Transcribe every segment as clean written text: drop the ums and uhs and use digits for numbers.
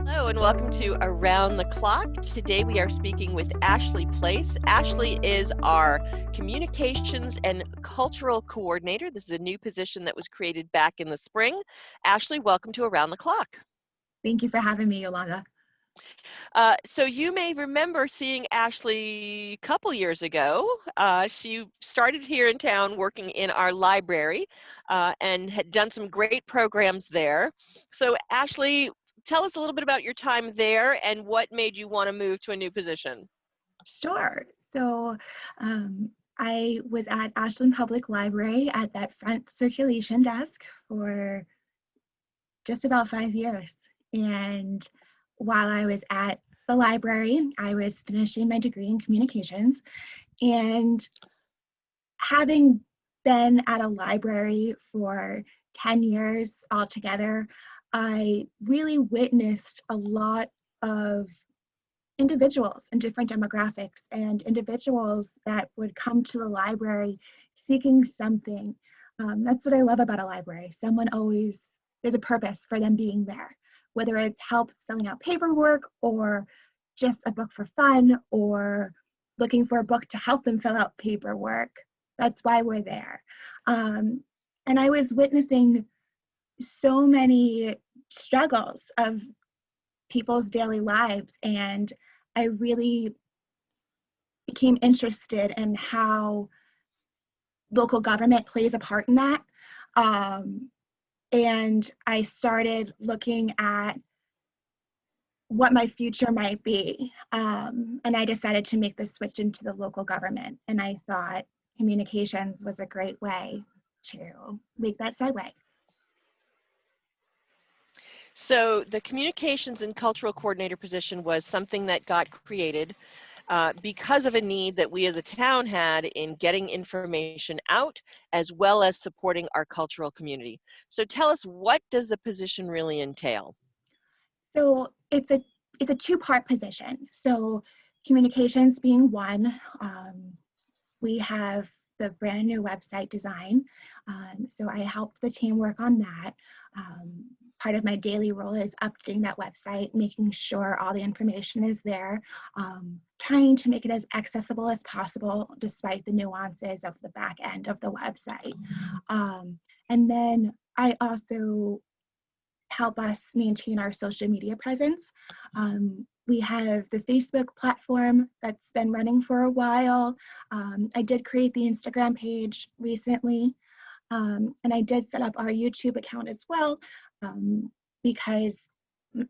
Hello and welcome to Around the Clock. Today we are speaking with Ashley Place. Ashley is our Communications and Cultural Coordinator. This is a new position that was created back in the spring. Ashley, welcome to Around the Clock. Thank you for having me, Yolanda. So you may remember seeing Ashley a couple years ago. She started here in town working in our library and had done some great programs there. So Ashley, tell us a little bit about your time there and what made you want to move to a new position. Sure. So I was at Ashland Public Library at that front circulation desk for just about 5 years. And while I was at the library, I was finishing my degree in communications. And having been at a library for 10 years altogether, I really witnessed a lot of individuals in different demographics and individuals that would come to the library seeking something. That's what I love about a library. There's a purpose for them being there, whether it's help filling out paperwork or just a book for fun or looking for a book to help them fill out paperwork. That's why we're there. And I was witnessing so many struggles of people's daily lives, and I really became interested in how local government plays a part in that. And I started looking at what my future might be. And I decided to make the switch into the local government. And I thought communications was a great way to make that segue. So the Communications and Cultural Coordinator position was something that got created because of a need that we as a town had in getting information out as well as supporting our cultural community. So tell us, what does the position really entail? So it's a two-part position. So communications being one, we have the brand new website design. So I helped the team work on that. Part of my daily role is updating that website, making sure all the information is there, trying to make it as accessible as possible despite the nuances of the back end of the website. And then I also help us maintain our social media presence. We have the Facebook platform that's been running for a while. I did create the Instagram page recently, and I did set up our YouTube account as well, because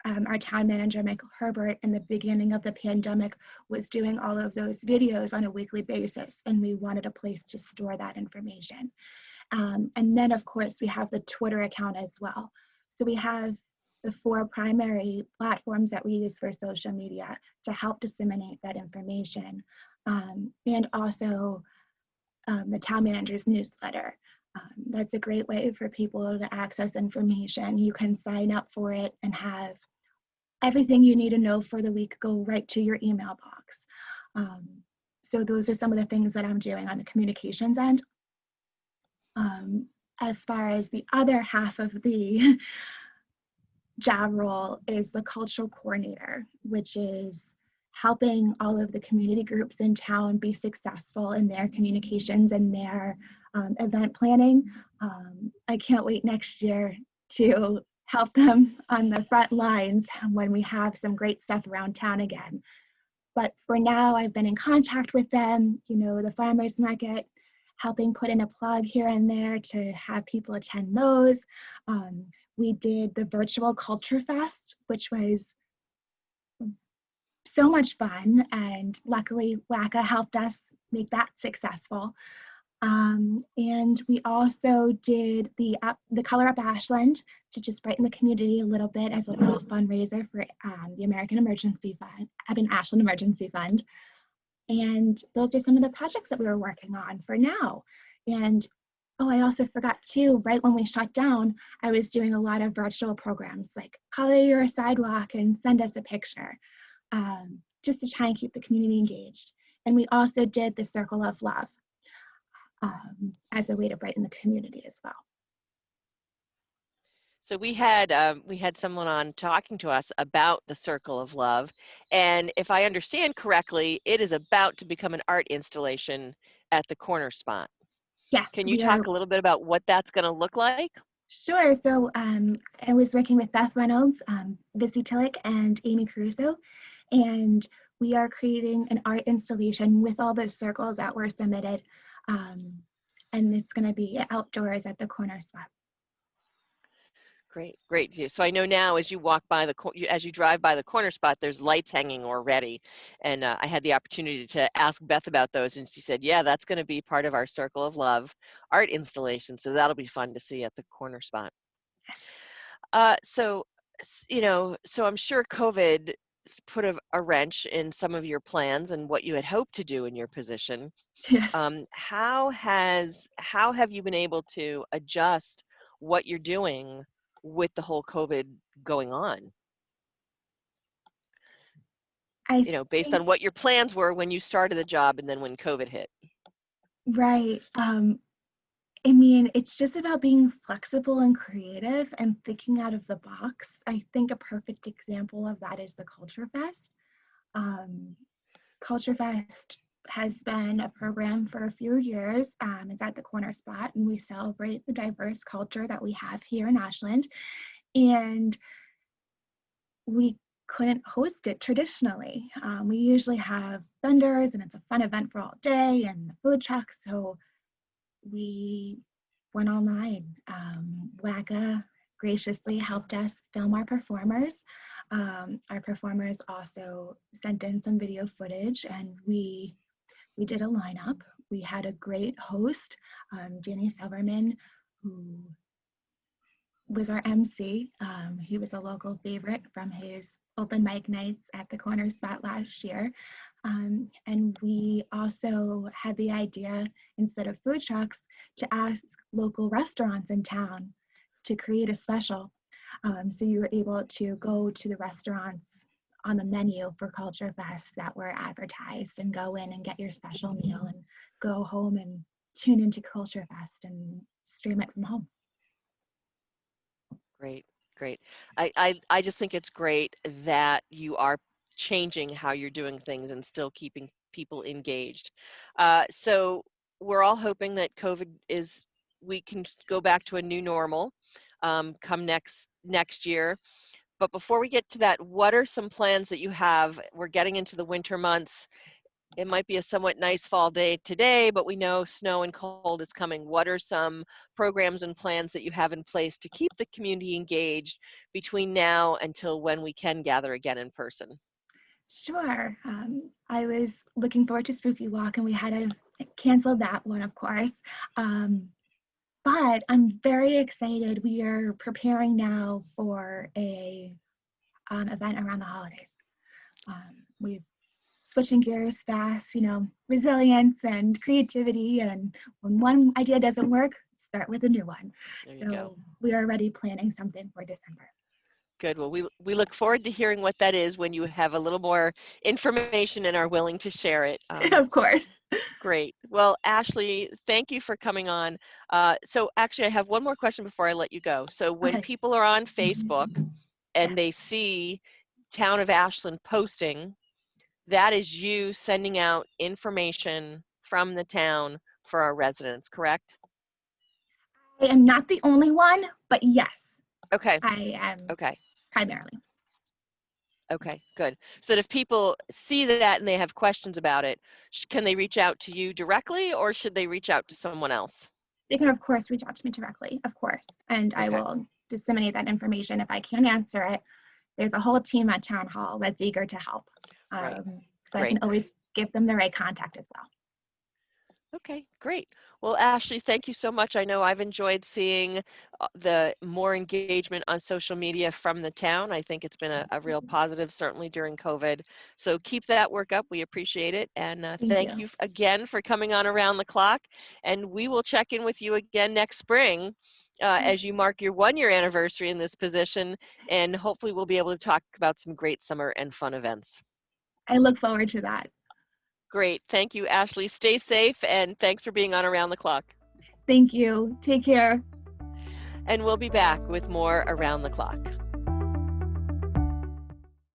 our town manager, Michael Herbert, in the beginning of the pandemic was doing all of those videos on a weekly basis, and we wanted a place to store that information. And then, of course, we have the Twitter account as well. So we have the 4 primary platforms that we use for social media to help disseminate that information, and also the town manager's newsletter. That's a great way for people to access information. You can sign up for it and have everything you need to know for the week go right to your email box. So those are some of the things that I'm doing on the communications end. As far as the other half of the job role is the cultural coordinator, which is helping all of the community groups in town be successful in their communications and their event planning. I can't wait next year to help them on the front lines when we have some great stuff around town again. But for now, I've been in contact with them, the farmers market, helping put in a plug here and there to have people attend those. We did the virtual Culture Fest, which was so much fun, and luckily WACA helped us make that successful. And we also did the Color Up Ashland to just brighten the community a little bit as a little fundraiser for the American Emergency Fund, Ashland Emergency Fund. And those are some of the projects that we were working on for now. And I also forgot too, right when we shut down, I was doing a lot of virtual programs like color your sidewalk and send us a picture, just to try and keep the community engaged. And we also did the Circle of Love as a way to brighten the community as well. So we had someone on talking to us about the Circle of Love, and if I understand correctly, it is about to become an art installation at the corner spot. Yes, Can you we are. talk a little bit about what that's going to look like? Sure. So I was working with Beth Reynolds, Vissy Tillich, and Amy Caruso, and we are creating an art installation with all the circles that were submitted, um, and it's going to be outdoors at the corner spot. Great, great. So I know now as you walk by as you drive by the corner spot, there's lights hanging already. And I had the opportunity to ask Beth about those, and she said, yeah, that's going to be part of our Circle of Love art installation. So that'll be fun to see at the corner spot. So, so I'm sure COVID put a wrench in some of your plans and what you had hoped to do in your position. Yes. How have you been able to adjust what you're doing with the whole COVID going on? I Based think, on what your plans were when you started the job and then when COVID hit. right. I mean, it's just about being flexible and creative and thinking out of the box. I think a perfect example of that is the Culture Fest. Um, Culture Fest has been a program for a few years. It's at the corner spot, and we celebrate the diverse culture that we have here in Ashland. And we couldn't host it traditionally. We usually have vendors, and it's a fun event for all day, and the food trucks. So we went online. WACA graciously helped us film our performers. Our performers also sent in some video footage, and we did a lineup. We had a great host, Danny Silverman, who was our MC. He was a local favorite from his open mic nights at the corner spot last year. And we also had the idea, instead of food trucks, to ask local restaurants in town to create a special. So you were able to go to the restaurants on the menu for Culture Fest that were advertised and go in and get your special meal and go home and tune into Culture Fest and stream it from home. Great, great. I just think it's great that you are changing how you're doing things and still keeping people engaged. So we're all hoping that we can go back to a new normal come next year. But before we get to that, what are some plans that you have? We're getting into the winter months. It might be a somewhat nice fall day today, but we know snow and cold is coming. What are some programs and plans that you have in place to keep the community engaged between now until when we can gather again in person? Sure. I was looking forward to Spooky Walk, and we had to cancel that one, of course. But I'm very excited. We are preparing now for a event around the holidays. We've switching gears fast, resilience and creativity. And when one idea doesn't work, start with a new one. There you go. So we are already planning something for December. Good. Well, we look forward to hearing what that is when you have a little more information and are willing to share it. Of course. Great. Well, Ashley, thank you for coming on. So actually, I have one more question before I let you go. So when Okay. people are on Facebook Yeah. and they see Town of Ashland posting, that is you sending out information from the town for our residents, correct? I am not the only one, but yes, Okay. I am Okay. primarily. Okay, good. So that if people see that and they have questions about it, can they reach out to you directly or should they reach out to someone else? They can, of course, reach out to me directly, of course, and I Okay, will disseminate that information. If I can't answer it, there's a whole team at Town Hall that's eager to help. right. So I can Great. always give them the right contact as well. Okay, great. Well, Ashley, thank you so much. I know I've enjoyed seeing the more engagement on social media from the town. I think it's been a real positive, certainly during COVID. So keep that work up. We appreciate it. And Thank thank you. you again for coming on Around the Clock. And we will check in with you again next spring as you mark your 1-year anniversary in this position. And hopefully we'll be able to talk about some great summer and fun events. I look forward to that. Great. Thank you, Ashley. Stay safe and thanks for being on Around the Clock. Thank you. Take care. and we'll be back with more Around the Clock.